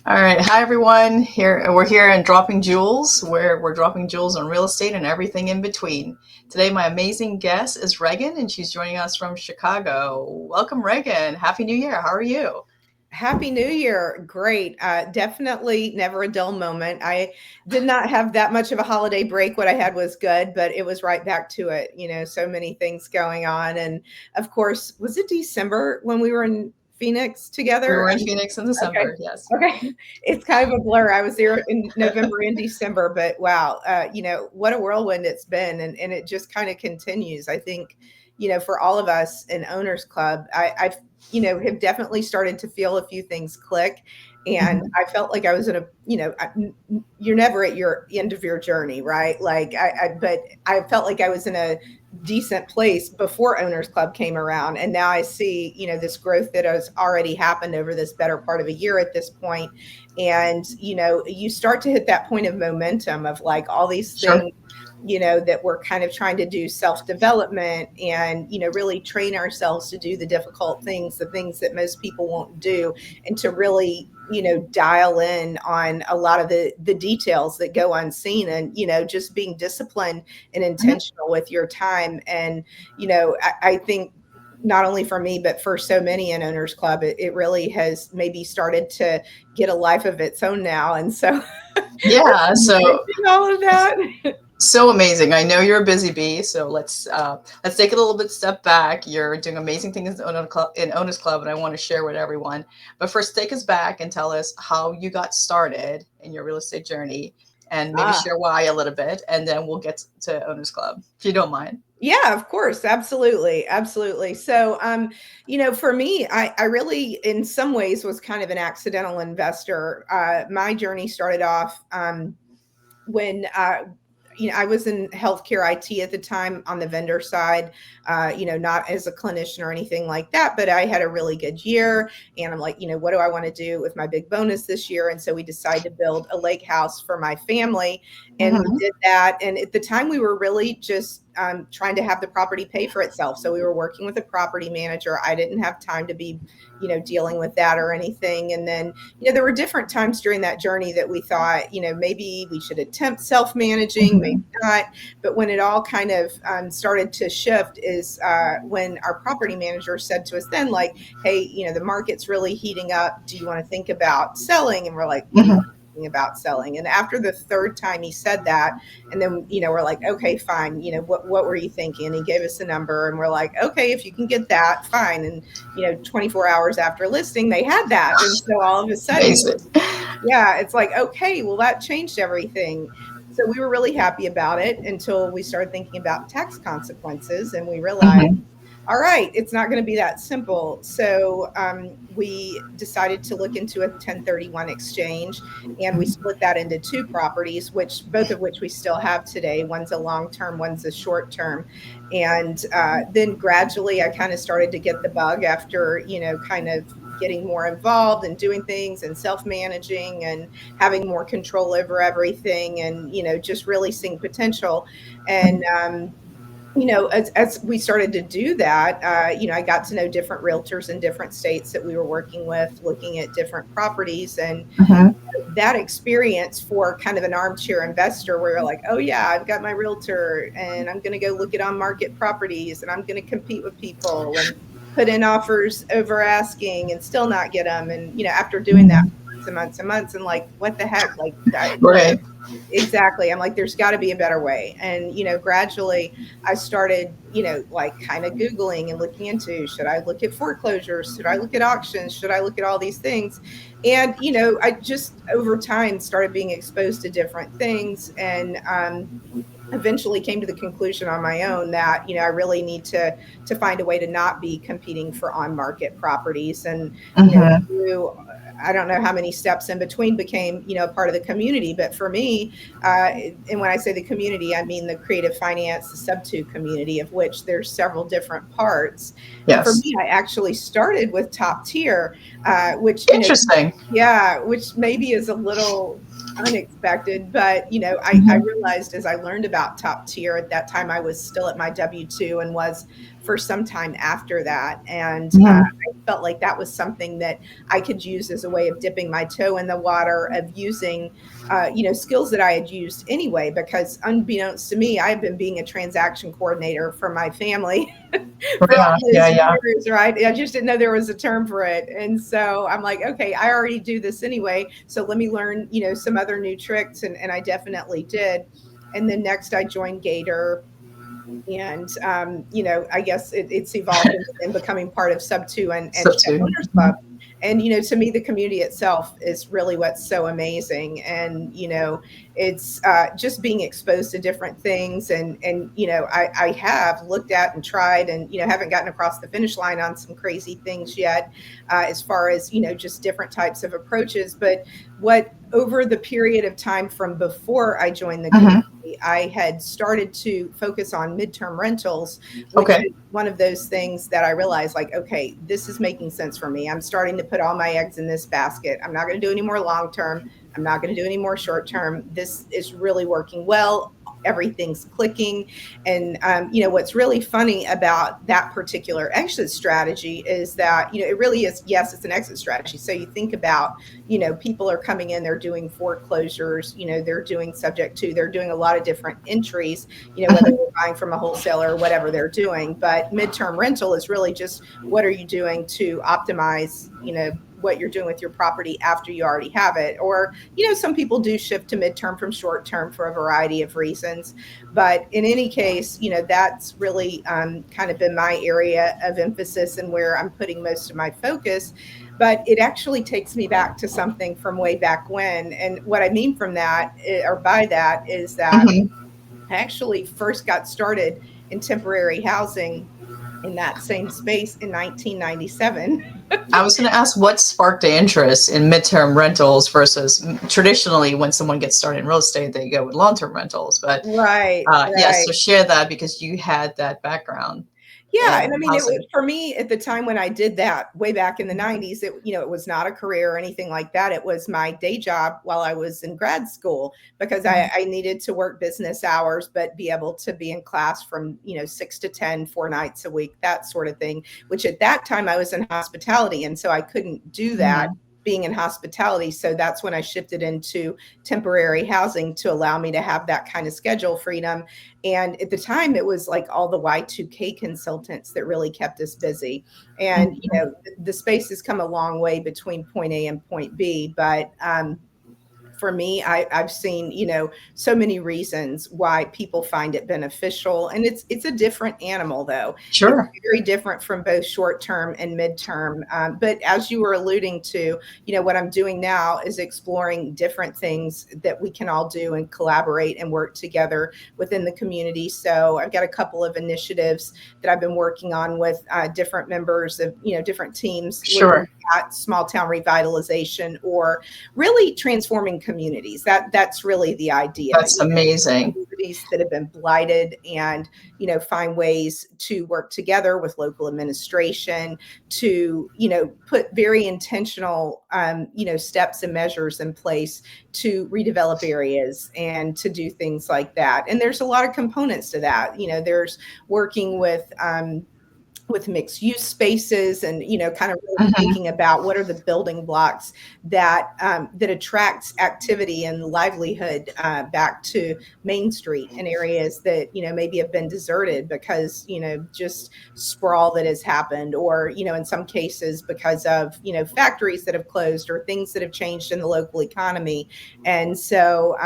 All right. Hi, everyone. We're here in Dropping Jewels, where we're dropping jewels on real estate and everything in between. Today, my amazing guest is Regan, and she's joining us from Chicago. Welcome, Regan. Happy New Year. How are you? Happy New Year. Great. Definitely never a dull moment. I did not have that much of a holiday break. What I had was good, but it was right back to it. So many things going on. And of course, was it December when we were in Phoenix We together? were in Phoenix in Okay. December. Yes. Okay. It's kind of a blur. I was there in November and December, but wow, what a whirlwind it's been. And it just kind of continues. I think, for all of us in Owners Club, I've, have definitely started to feel a few things click. And Mhm. I felt like I was in a, you're never at your end of your journey, right? But I felt like I was in a decent place before Owners Club came around. And now I see, this growth that has already happened over this better part of a year at this point. And, you start to hit that point of momentum of like all these Sure. things, that we're kind of trying to do self-development and, really train ourselves to do the difficult things, the things that most people won't do, and to really, dial in on a lot of the details that go unseen and, just being disciplined and Mhm. intentional with your time. And, I think not only for me, but for so many in Owners Club, it really has maybe started to get a life of its own now. And so Yeah. all of that. So amazing. I know you're a busy bee, so let's take it a little bit step back. You're doing amazing things in Owners Club, and I want to share with everyone. But first, take us back and tell us how you got started in your real estate journey, and maybe Ah, share why a little bit, and then we'll get to Owners Club, if you don't mind. yeah, of course. Absolutely. Absolutely. So, for me, I really, in some ways, was kind of an accidental investor. My journey started off when I was in healthcare IT at the time on the vendor side, not as a clinician or anything like that, but I had a really good year. And I'm like, what do I want to do with my big bonus this year? And so we decided to build a lake house for my family. And we Hmm. did that. And at the time, we were really just trying to have the property pay for itself. So we were working with a property manager. I didn't have time to be, dealing with that or anything. And then there were different times during that journey that we thought, maybe we should attempt self managing, maybe Hmm. not. But when it all kind of started to shift is when our property manager said to us then, like, hey, the market's really heating up. Do you want to think about selling? And we're like, what do you Hmm. mean? About selling? And after the third time he said that, and then we're like, okay, fine, what were you thinking? And he gave us a number, and we're like, okay, if you can get that, fine. And 24 hours after listing, they had that. And so all of a sudden, Amazing. yeah, it's like, okay, well, that changed everything. So we were really happy about it until we started thinking about tax consequences, and we realized, Hmm. all right, it's not going to be that simple. So we decided to look into a 1031 exchange, and we split that into two properties, which both of which we still have today. One's a long term, one's a short term. And then gradually, I kind of started to get the bug after, kind of getting more involved and doing things and self managing and having more control over everything and, just really seeing potential. And, as we started to do that, I got to know different realtors in different states that we were working with, looking at different properties. And Hmm. that experience for kind of an armchair investor where you're like, oh, yeah, I've got my realtor and I'm going to go look at on market properties and I'm going to compete with people and put in offers over asking and still not get them. And, after doing that Hmm. for months and months and months, and like, what the heck? Like, Right. exactly. I'm like, there's got to be a better way. And, gradually I started, like kind of Googling and looking into, should I look at foreclosures? Should I look at auctions? Should I look at all these things? And, I just over time started being exposed to different things and, eventually came to the conclusion on my own that I really need to find a way to not be competing for on market properties. And Hmm. through I don't know how many steps in between became a part of the community. But for me, and when I say the community, I mean the creative finance, the sub-2 community, of which there's several different parts. And for Yes. me, I actually started with top tier, which Interesting. yeah, which maybe is a little unexpected, but I Hmm. realized as I learned about top tier at that time, I was still at my W-2 and was for some time after that. And Hmm. I felt like that was something that I could use as a way of dipping my toe in the water, of using, skills that I had used anyway, because unbeknownst to me, I've been being a transaction coordinator for my family for Yeah, all yeah, those yeah. years, right? I just didn't know there was a term for it. And so I'm like, okay, I already do this anyway. So let me learn, some other new tricks. And I definitely did. And then next I joined Gator, and I guess it's evolved in becoming part of Sub Two and So too. Owners Club. And to me, the community itself is really what's so amazing. And it's just being exposed to different things. And I have looked at and tried, and haven't gotten across the finish line on some crazy things yet, as far as just different types of approaches. But what over the period of time from before I joined the community, Hmm. I had started to focus on midterm rentals, which Okay. is one of those things that I realized, like, okay, this is making sense for me. I'm starting to put all my eggs in this basket. I'm not going to do any more long term. I'm not going to do any more short term. This is really working well. Everything's clicking. And, what's really funny about that particular exit strategy is that, it really is, yes, it's an exit strategy. So you think about, people are coming in, they're doing foreclosures, they're doing subject to, they're doing a lot of different entries, whether Hmm. they're buying from a wholesaler or whatever they're doing. But midterm rental is really just, what are you doing to optimize, what you're doing with your property after you already have it. Or, some people do shift to midterm from short term for a variety of reasons. But in any case, that's really kind of been my area of emphasis and where I'm putting most of my focus. But it actually takes me back to something from way back when. And what I mean from that, or by that, is that Hmm. I actually first got started in temporary housing in that same space in 1997. I was going to ask what sparked the interest in midterm rentals versus traditionally when someone gets started in real estate, they go with long term rentals. But Right, yes, right. so share that because you had that background Yeah, and I in mean, housing. for me at the time when I did that way back in the 90s, it was not a career or anything like that. It was my day job while I was in grad school, because Mhm. I needed to work business hours, but be able to be in class from, 6 to 10, 4 nights a week, that sort of thing, which at that time I was in hospitality. And so I couldn't do that Mhm. being in hospitality. So that's when I shifted into temporary housing to allow me to have that kind of schedule freedom. And at the time, it was like all the Y2K consultants that really kept us busy. And, Mhm. the space has come a long way between point A and point B. But for me, I've seen, so many reasons why people find it beneficial. And it's a different animal, though. It's Sure. very different from both short term and midterm. But as you were alluding to, what I'm doing now is exploring different things that we can all do and collaborate and work together within the community. So I've got a couple of initiatives that I've been working on with different members of, different teams, looking Sure. at small town revitalization, or really transforming communities. That's really the idea. That's amazing. Communities that have been blighted, and find ways to work together with local administration to put very intentional steps and measures in place to redevelop areas and to do things like that. And there's a lot of components to that. There's working with mixed use spaces, and kind of really Mhm. thinking about what are the building blocks that attracts activity and livelihood back to Main Street, in areas that maybe have been deserted because just sprawl that has happened, or in some cases because of factories that have closed or things that have changed in the local economy. And so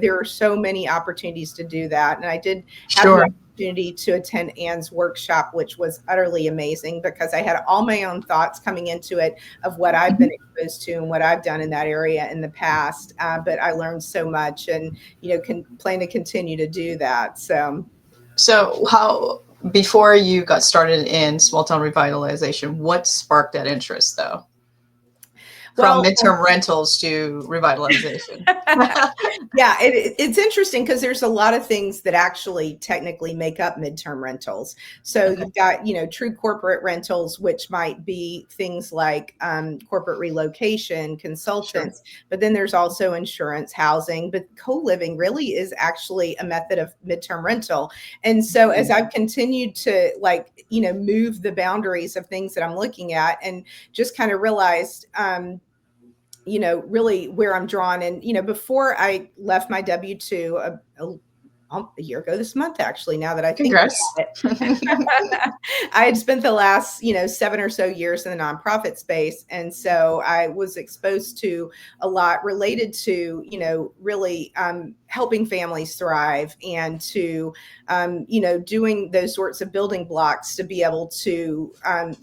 there are so many opportunities to do that. And I did have the Sure. opportunity to attend Anne's workshop, which was utterly amazing, because I had all my own thoughts coming into it of what I've been Mhm. exposed to and what I've done in that area in the past. But I learned so much, and can plan to continue to do that. So So, how before you got started in small town revitalization, what sparked that interest, though? from Well, midterm rentals to revitalization. yeah, it's interesting because there's a lot of things that actually technically make up midterm rentals. So Okay, you've got, true corporate rentals, which might be things like corporate relocation, sure. consultants, but then there's also insurance, housing. But co-living really is actually a method of midterm rental. And so as Mm. I've continued to move the boundaries of things that I'm looking at and just kind of realized, really where I'm drawn. And, before I left my W 2 a year ago this month, actually, now that I think Congrats. about it, I had spent the last, 7 or so years in the nonprofit space. And so I was exposed to a lot related to, really helping families thrive and to, doing those sorts of building blocks to be able to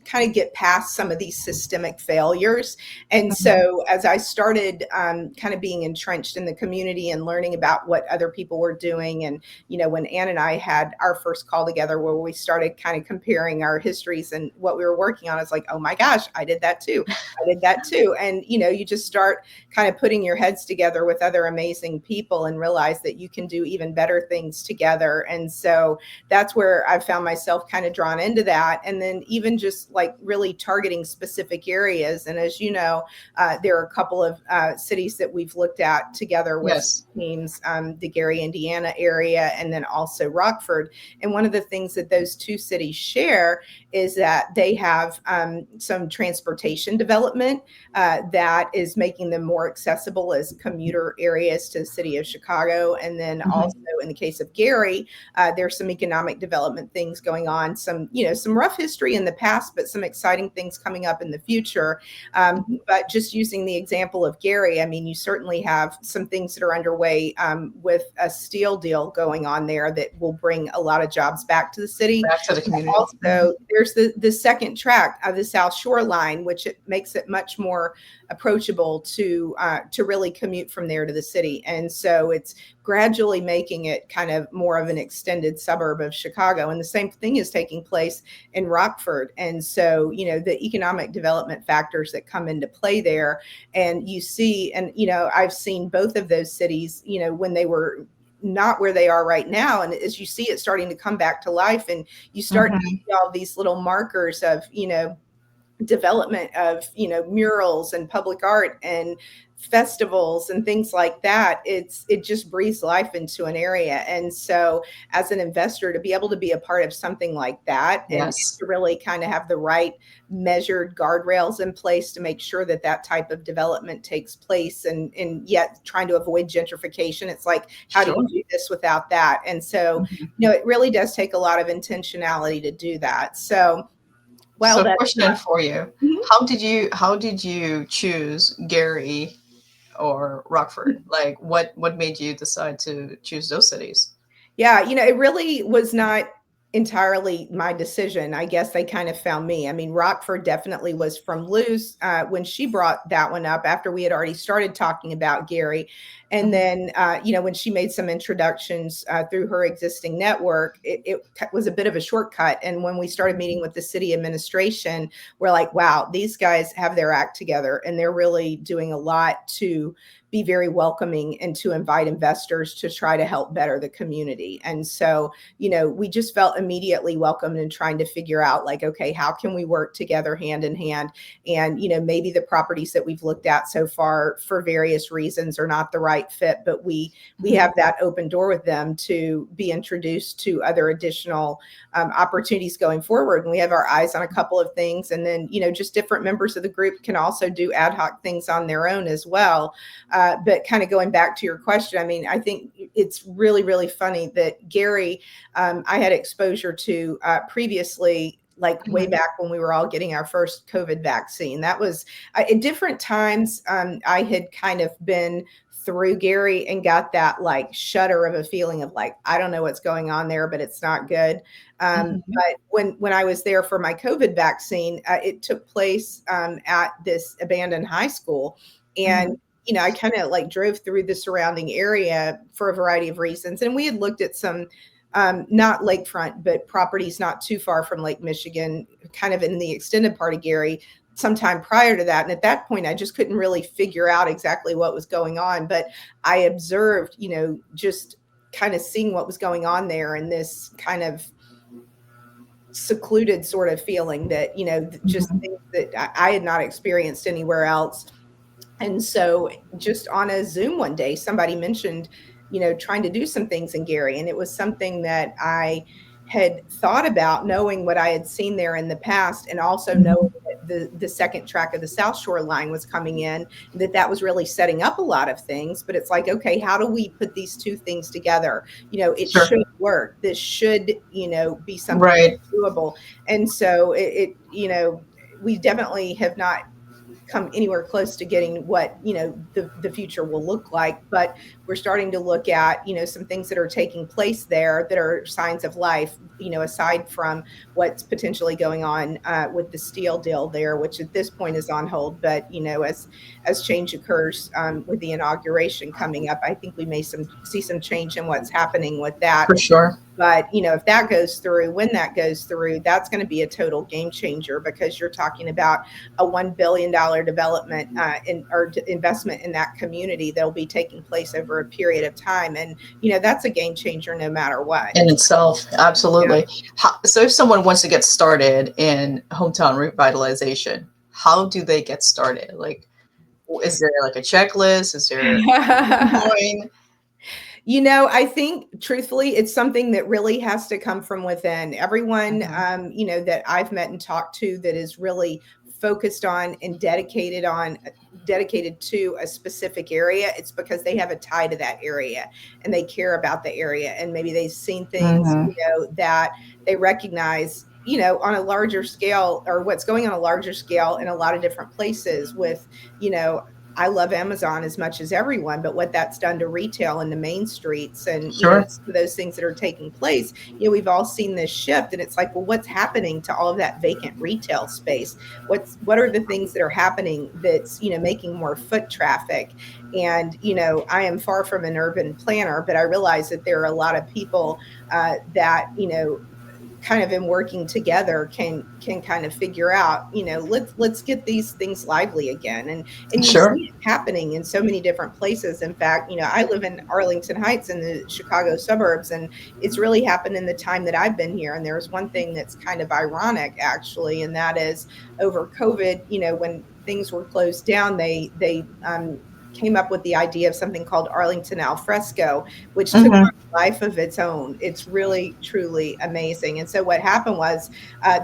kind of get past some of these systemic failures. And Mhm. so as I started kind of being entrenched in the community and learning about what other people were doing, and, when Ann and I had our first call together where we started kind of comparing our histories and what we were working on, it's like, oh my gosh, I did that too. I did that too. And, you just start kind of putting your heads together with other amazing people and realize that you can do even better things together. And so that's where I found myself kind of drawn into that. And then even just like really targeting specific areas. And as you know, there are a couple of cities that we've looked at together with Yes. teams, the Gary, Indiana area, and then also Rockford. And one of the things that those two cities share is that they have some transportation development that is making them more accessible as commuter areas to the city of Chicago. And then Mhm. also in the case of Gary, there's some economic development things going on, some rough history in the past, but some exciting things coming up in the future. Mhm. But just using the example of Gary, I mean, you certainly have some things that are underway with a steel deal going on there that will bring a lot of jobs back to the city. Back to the community. Mhm. Also, there's the second track of the South Shore line, which it makes it much more approachable to really commute from there to the city. And so it's gradually making it kind of more of an extended suburb of Chicago. And the same thing is taking place in Rockford. And so, the economic development factors that come into play there, and you see, and, I've seen both of those cities, when they were not where they are right now. And as you see it starting to come back to life, and you start to Mhm. see all these little markers of, development of murals and public art and festivals and things like that, it just breathes life into an area. And so as an investor, to be able to be a part of something like that, and Yes. to really kind of have the right measured guardrails in place to make sure that that type of development takes place, and yet trying to avoid gentrification, it's like, how do you Sure. do this without that? And so, Mhm. it really does take a lot of intentionality to do that. So while So, that's question for you: Mhm. how did you choose Gary or Rockford? Like, what made you decide to choose those cities? Yeah, it really was not entirely my decision. I guess they kind of found me. I mean, Rockford definitely was from Luz when she brought that one up after we had already started talking about Gary. And Mhm. then, when she made some introductions through her existing network, it was a bit of a shortcut. And when we started meeting with the city administration, we're like, wow, these guys have their act together and they're really doing a lot to be very welcoming and to invite investors to try to help better the community. And so, we just felt immediately welcomed and trying to figure out, like, okay, how can we work together hand in hand? And, maybe the properties that we've looked at so far for various reasons are not the right fit, but we Mhm. have that open door with them to be introduced to other additional opportunities going forward. And we have our eyes on a couple of things. And then, just different members of the group can also do ad hoc things on their own as well. But kind of going back to your question, I mean, I think it's really, really funny that Gary, I had exposure to previously, like way Mhm. back when we were all getting our first COVID vaccine. That was at different times. I had kind of been through Gary and got that like shudder of a feeling of like, I don't know what's going on there, but it's not good. Mhm. But when I was there for my COVID vaccine, it took place at this abandoned high school. And Mhm. I kind of like drove through the surrounding area for a variety of reasons. And we had looked at some, not lakefront, but properties not too far from Lake Michigan, kind of in the extended part of Gary, sometime prior to that. And at that point, I just couldn't really figure out exactly what was going on. But I observed, just kind of seeing what was going on there, and this kind of secluded sort of feeling that, just Mhm. things that I had not experienced anywhere else. And so just on a Zoom one day, somebody mentioned, trying to do some things in Gary. And it was something that I had thought about, knowing what I had seen there in the past, and also knowing Mhm. that the second track of the South Shore line was coming in, that was really setting up a lot of things. But it's like, okay, how do we put these two things together? It Sure. should work. This should, be something Right. doable. And so we definitely have not come anywhere close to getting what the future will look like, but we're starting to look at some things that are taking place there that are signs of life, aside from what's potentially going on with the steel deal there, which at this point is on hold. But as change occurs, with the inauguration coming up, I think we may see some change in what's happening with that. For sure. But if that goes through, when that goes through, that's going to be a total game changer, because you're talking about a $1 billion development or investment in that community that'll be taking place over a period of time, and that's a game changer no matter what. In itself, Yeah. absolutely. So if someone wants to get started in hometown revitalization, how do they get started? Like, is there like a checklist? Is there a point? I think truthfully, it's something that really has to come from within. Everyone, Mhm. that I've met and talked to that is really focused on and dedicated to a specific area, it's because they have a tie to that area, and they care about the area, and maybe they've seen things, Mhm. that they recognize, on a larger scale, or what's going on a larger scale in a lot of different places with, you know, I love Amazon as much as everyone, but what that's done to retail in the main streets, and Sure. some of those things that are taking place, we've all seen this shift, and it's like, well, what's happening to all of that vacant retail space? What are the things that are happening that's making more foot traffic? And I am far from an urban planner, but I realize that there are a lot of people that kind of in working together can kind of figure out, let's get these things lively again. And you Sure. see it happening in so many different places. In fact, I live in Arlington Heights in the Chicago suburbs, and it's really happened in the time that I've been here. And there's one thing that's kind of ironic, actually, and that is, over COVID, when things were closed down, they came up with the idea of something called Arlington al fresco, which took Mhm. life of its own. It's really, truly amazing. And so what happened was,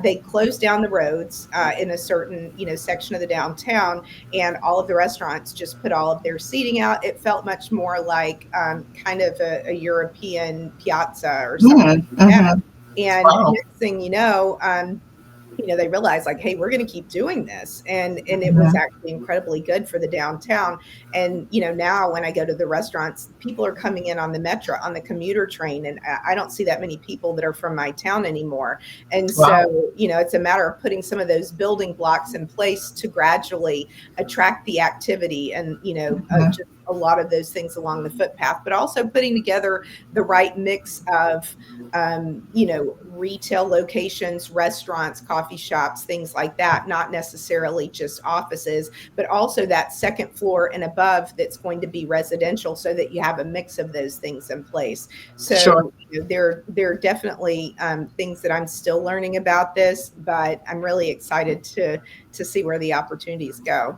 they closed down the roads in a certain, section of the downtown, and all of the restaurants just put all of their seating out. It felt much more like kind of a European piazza or something Mhm. like that. Mhm. And Wow. next thing they realized, like, hey, we're going to keep doing this, and it was Mhm. actually incredibly good for the downtown. And now when I go to the restaurants, people are coming in on the metro, on the commuter train, and I don't see that many people that are from my town anymore. And so Wow. it's a matter of putting some of those building blocks in place to gradually attract the activity, and Mhm. just a lot of those things along the footpath, but also putting together the right mix of retail locations, restaurants, coffee shops, things like that, not necessarily just offices, but also that second floor and above that's going to be residential, so that you have a mix of those things in place. Sure. So there are definitely things that I'm still learning about this, but I'm really excited to see where the opportunities go.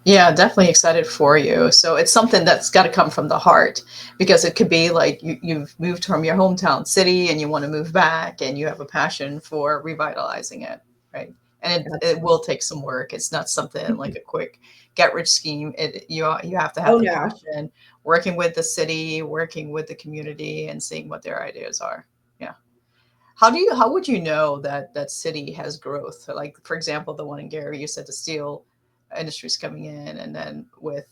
Yeah, definitely excited for you. So it's something that's got to come from the heart, because it could be like you've moved from your hometown city and you want to move back and you have a passion for revitalizing it, right? And it will take some work. It's not something like a quick get rich scheme. You have to have Oh the no. passion, working with the city, working with the community, and seeing what their ideas are. Yeah. How would you know that that city has growth? Like, for example, the one in Gary, you said the steel industry's coming in, and then with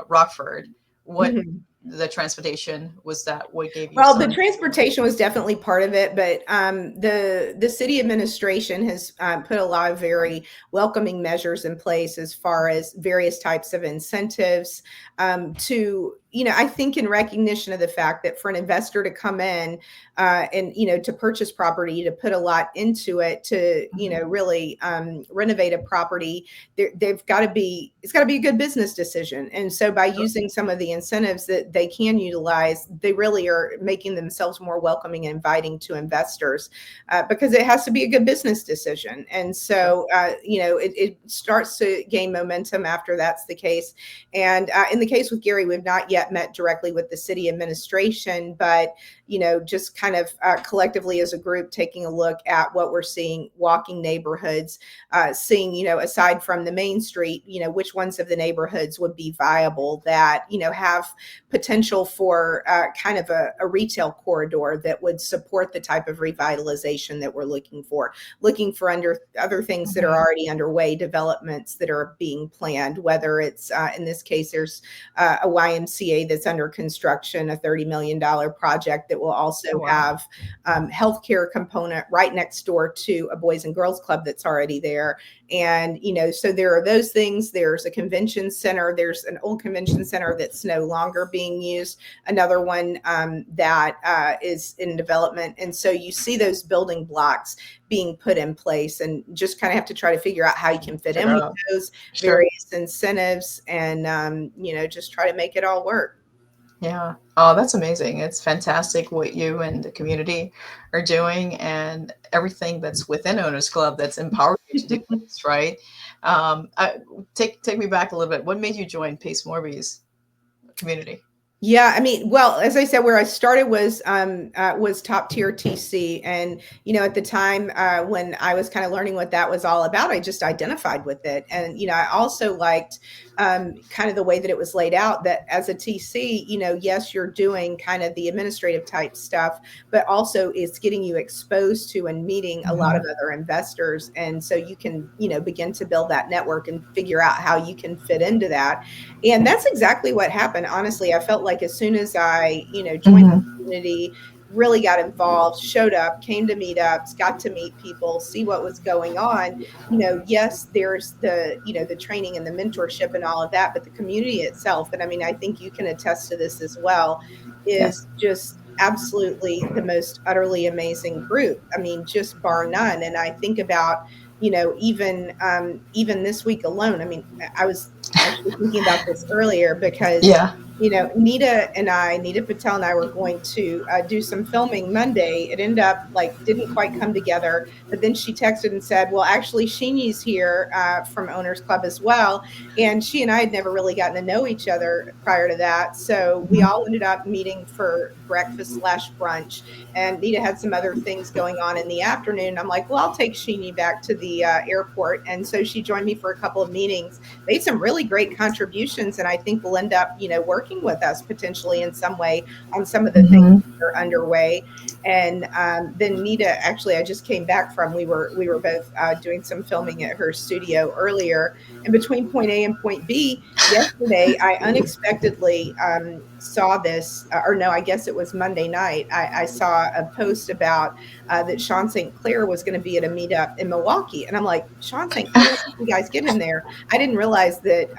Rockford, what Mhm. the transportation, was that what gave you Well, the some? transportation was definitely part of it, but the city administration has put a lot of very welcoming measures in place as far as various types of incentives to, I think in recognition of the fact that for an investor to come in and to purchase property, to put a lot into it, to really renovate a property, they've got to be it's got to be a good business decision. And so by using some of the incentives that they can utilize, they really are making themselves more welcoming and inviting to investors because it has to be a good business decision. And so it starts to gain momentum after that's the case. And in the case with Gary, we've not yet met directly with the city administration, but just kind of collectively as a group, taking a look at what we're seeing, walking neighborhoods, seeing, aside from the main street, which ones of the neighborhoods would be viable that, have potential for kind of a retail corridor that would support the type of revitalization that we're looking for under other things that are Mhm. already underway, developments that are being planned, whether it's in this case, there's a YMCA that's under construction, a $30 million project that will also Oh, wow. have healthcare component right next door to a Boys and Girls Club that's already there. And, so there are those things. There's a convention center. There's an old convention center that's no longer being used. Another one that is in development. And so you see those building blocks being put in place and just kind of have to try to figure out how you can fit in Figure with out. those Sure. various incentives and, just try to make it all work. Yeah. Oh, that's amazing. It's fantastic what you and the community are doing, and everything that's within Owners Club that's empowered you to do this, right? Take me back a little bit. What made you join Pace Morby's community? Yeah, I mean, well, as I said, where I started was top tier TC, and at the time when I was kind of learning what that was all about, I just identified with it, and I also liked kind of the way that it was laid out. That as a TC, yes, you're doing kind of the administrative type stuff, but also it's getting you exposed to and meeting a lot of Mhm. other investors, and so you can begin to build that network and figure out how you can fit into that. And that's exactly what happened. Honestly, I felt like as soon as I, joined Mhm. the community, really got involved, showed up, came to meetups, got to meet people, see what was going on. Yes, there's the training and the mentorship and all of that, but the community itself, and I mean, I think you can attest to this as well, Yes. is just absolutely the most utterly amazing group. I mean, just bar none. And I think about, even this week alone. I mean, I was actually thinking about this earlier because Yeah. Nita Patel and I were going to do some filming Monday. It ended up like didn't quite come together, but then she texted and said, "Well, actually, Sheeny's here from Owners Club as well," and she and I had never really gotten to know each other prior to that, so we Mhm. all ended up meeting for breakfast/brunch. And Nita had some other things going on in the afternoon. I'm like, well, I'll take Sheeny back to the airport. And so she joined me for a couple of meetings, made some really great contributions, and I think will end up, working with us potentially in some way on some of the things Mhm. that are underway. And then Nita, actually, I just came back from. We were both doing some filming at her studio earlier, and between point A and point B, yesterday I unexpectedly saw this, or no, I guess it was Monday night. I saw a post about that Sean St. Clair was going to be at a meetup in Milwaukee, and I'm like, Sean St. Clair, how did you guys get him there? I didn't realize that.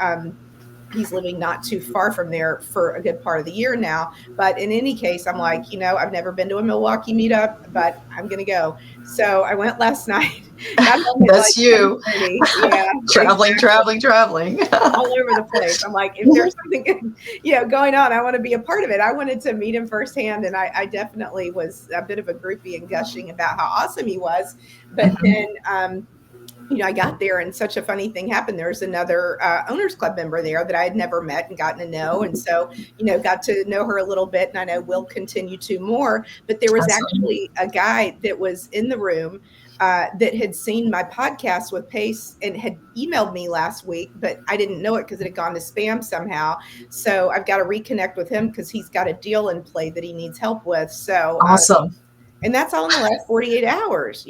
He's living not too far from there for a good part of the year now. But in any case, I'm like, I've never been to a Milwaukee meetup, but I'm going to go. So I went last night, got home at like That's you. 10:30. Yeah, Traveling, exactly. traveling, traveling. All over the place. I'm like, if there's something good, going on, I want to be a part of it. I wanted to meet him firsthand, and I definitely was a bit of a groupie and gushing about how awesome he was. But then, Mhm. I got there and such a funny thing happened. There was another owners club member there that I had never met and gotten to know. And so, got to know her a little bit, and I know we'll continue to more. But there was Awesome. actually a guy that was in the room that had seen my podcast with Pace and had emailed me last week, but I didn't know it because it had gone to spam somehow. So I've got to reconnect with him because he's got a deal in play that he needs help with. So, Awesome. and that's all in the last 48 hours.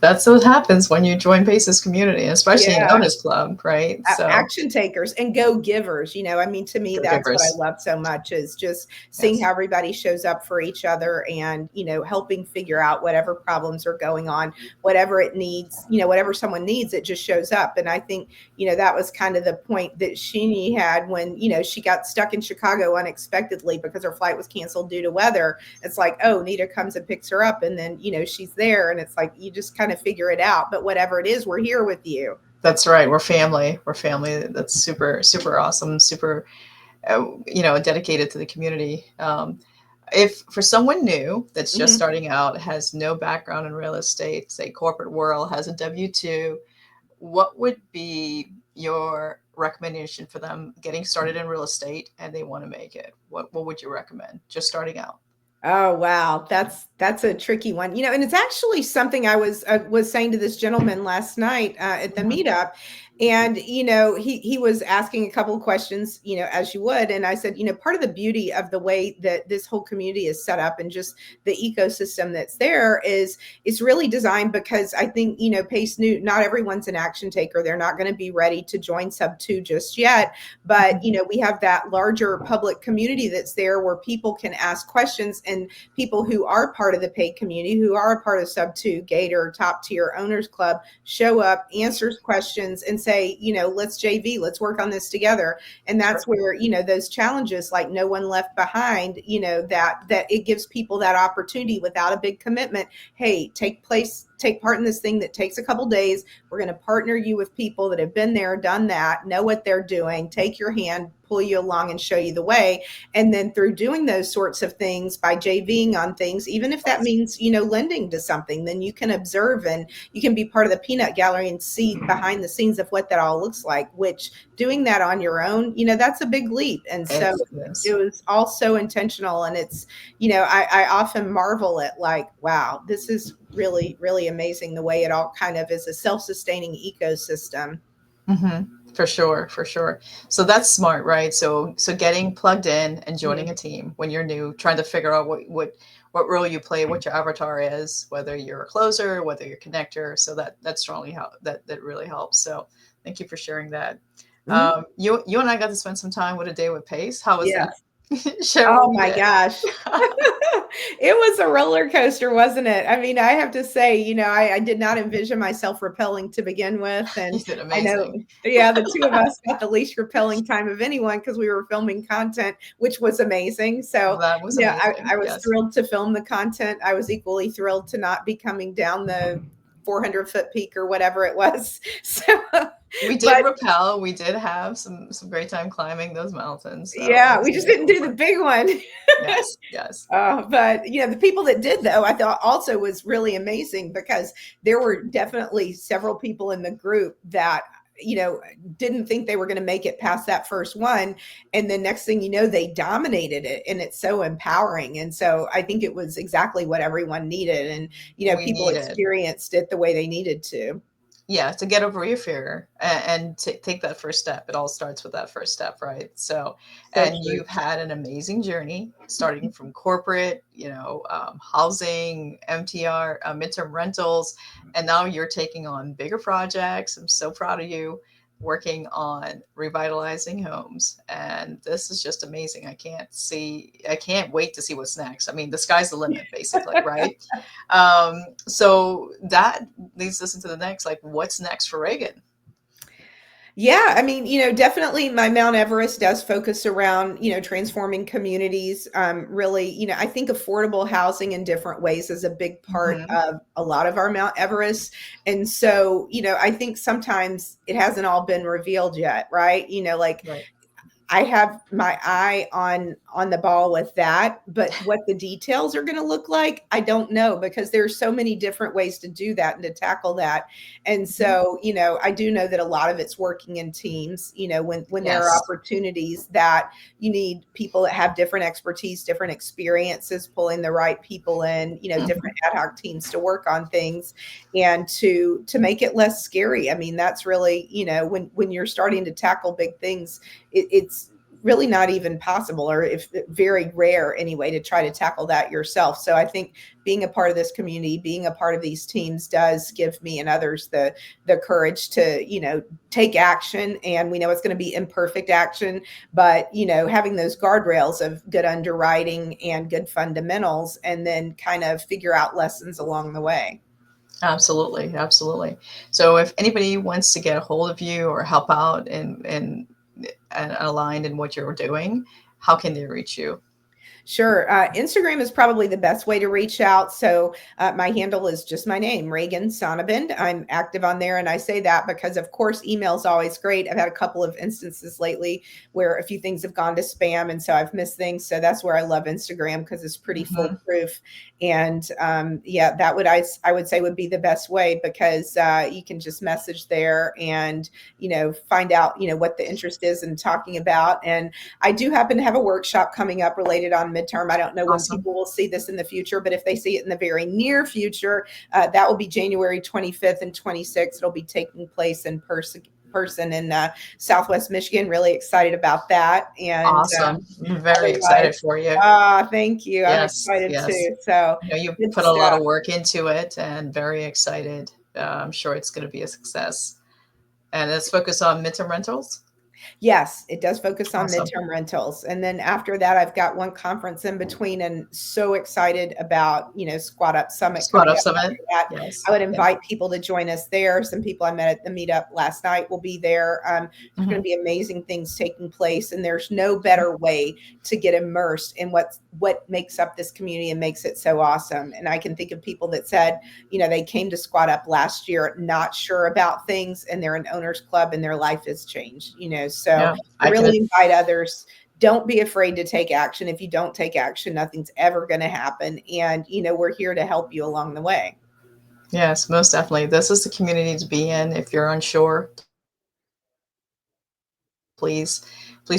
That's what happens when you join Pace's community, especially in Yeah. Owners Club, right? So Action takers and go givers. I mean, to me, go that's what I givers. love so much, is just seeing Yes. how everybody shows up for each other, and helping figure out whatever problems are going on, whatever it needs, whatever someone needs, it just shows up. And I think that was kind of the point that Sheenie had when she got stuck in Chicago unexpectedly because her flight was canceled due to weather. It's like, oh, Nita comes and picks her up, and then she's there, and it's like you just kind of figure it out. But whatever it is, we're here with you. That's right. We're family. We're family. That's super, super awesome. Super, dedicated to the community. If for someone new that's just Mhm. starting out, has no background in real estate, say corporate world, has a W-2, what would be your recommendation for them getting started in real estate and they want to make it? What would you recommend just starting out? Oh wow, that's a tricky one. And it's actually something I was saying to this gentleman last night at the Mhm. meetup, and he was asking a couple of questions, as you would, and I said, part of the beauty of the way that this whole community is set up and just the ecosystem that's there is it's really designed because I think Pace New, not everyone's an action taker. They're not going to be ready to join Sub Two just yet, but Mhm. we have that larger public community that's there where people can ask questions, and people who are part of the paid community, who are a part of Sub 2, Gator, Top Tier Owners Club, show up, answers questions, and say, let's JV, let's work on this together. And that's Perfect. where, those challenges like no one left behind, that it gives people that opportunity without a big commitment. Hey, take part in this thing that takes a couple days. We're going to partner you with people that have been there, done that, know what they're doing, take your hand, pull you along, and show you the way. And then through doing those sorts of things, by JVing on things, even if that Yes. means lending to something, then you can observe and you can be part of the peanut gallery and see behind the scenes of what that all looks like. Which, doing that on your own, that's a big leap. And so It it is. was all so intentional, and it's I often marvel at, like, wow, this is really, really amazing the way it all kind of is a self-sustaining ecosystem. For sure, for sure. So that's smart, right? So getting plugged in and joining Mhm. a team when you're new, trying to figure out what role you play, what your avatar is, whether you're a closer, whether you're a connector. So that strongly help that really helps. So thank you for sharing that. Mhm. You and I got to spend some time with a day with Pace. How was that? Yes. Share what Oh we my did. gosh. It was a roller coaster, wasn't it? I mean, I have to say, I did not envision myself repelling to begin with. You And did I know, amazing. yeah, the two of us got the least repelling time of anyone because we were filming content, which was amazing. So, That was amazing. I was Yes. thrilled to film the content. I was equally thrilled to not be coming down the 400-foot peak or whatever it was. So, We did but rappel. We did have some great time climbing those mountains. So it yeah, was we just didn't amazing. do the big one. Yes, yes. But the people that did, though, I thought also was really amazing because there were definitely several people in the group that didn't think they were going to make it past that first one, and then next thing you know, they dominated it, and it's so empowering. And so I think it was exactly what everyone needed, and We people need it. experienced it the way they needed to. Yeah, to get over your fear and to take that first step. It all starts with that first step, right? So, So and true. you've had an amazing journey starting from corporate, housing, MTR, midterm rentals, and now you're taking on bigger projects. I'm so proud of you working on revitalizing homes. And this is just amazing. I can't wait to see what's next. I mean, the sky's the limit, basically, right? So that leads us into the next, like, what's next for Reagan? Yeah, I mean, definitely my Mount Everest does focus around, transforming communities. Really, I think affordable housing in different ways is a big part Hmm. of a lot of our Mount Everest. And so, I think sometimes it hasn't all been revealed yet, right? Like, Right. I have my eye on the ball with that, but what the details are going to look like, I don't know, because there's so many different ways to do that and to tackle that. And Mhm. so, I do know that a lot of it's working in teams, when there are Yes. opportunities that you need people that have different expertise, different experiences, pulling the right people in, Mhm. different ad hoc teams to work on things and to make it less scary. I mean, that's really, when you're starting to tackle big things, it's really not even possible, or if very rare anyway, to try to tackle that yourself. So I think being a part of this community, being a part of these teams does give me and others the courage to, take action. And we know it's going to be imperfect action, but having those guardrails of good underwriting and good fundamentals, and then kind of figure out lessons along the way. Absolutely, absolutely. So if anybody wants to get a hold of you or help out and aligned in what you're doing, how can they reach you? Sure. Instagram is probably the best way to reach out. So my handle is just my name, Regan Sonnabend. I'm active on there. And I say that because, of course, email is always great. I've had a couple of instances lately where a few things have gone to spam. And so I've missed things. So that's where I love Instagram, because it's pretty Hmm. foolproof. And yeah, that I would say would be the best way, because you can just message there and, find out, what the interest is in talking about. And I do happen to have a workshop coming up related on midterm. I don't know when Awesome. people will see this in the future, but if they see it in the very near future, that will be January 25th and 26th. It'll be taking place in person in Southwest Michigan. Really excited about that. And Awesome. I'm very otherwise, excited for you. thank you. I'm Yes, excited yes. too. So You good put a lot stuff. of work into it and very excited. I'm sure it's going to be a success. And let's focus on midterm rentals. Yes, it does focus on Awesome. midterm rentals. And then after that, I've got one conference in between, and so excited about, Squat Up Summit Squad coming Up up Summit. after that. Yes. I would Yeah. invite people to join us there. Some people I met at the meetup last night will be there. There's going to Hmm. be amazing things taking place, and there's no better way to get immersed in what makes up this community and makes it so awesome. And I can think of people that said, they came to Squat Up last year not sure about things, and they're an owners club and their life has changed. So Yeah. I I can. really invite others. Don't be afraid to take action. If you don't take action, nothing's ever going to happen. And, we're here to help you along the way. Yes, most definitely. This is the community to be in. If you're unsure, please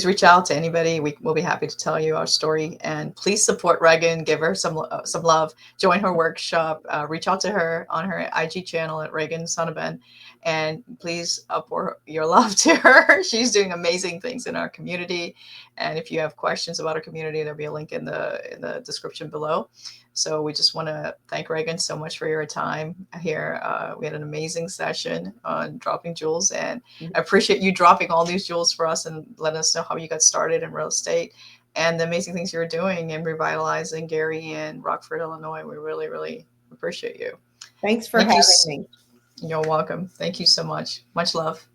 reach out to anybody. We will be happy to tell you our story. And please support Regan. Give her some love. Join her workshop. Reach out to her on her IG channel at Regan Sonnabend, and please pour your love to her. She's doing amazing things in our community. And if you have questions about our community, there'll be a link in the description below. So we just want to thank Regan so much for your time here. We had an amazing session on dropping jewels, and I appreciate you dropping all these jewels for us and letting us know how you got started in real estate and the amazing things you're doing in revitalizing Gary and Rockford, Illinois. We really, really appreciate you. Thanks for Thank you. having me. You're welcome. Thank you so much. Much love.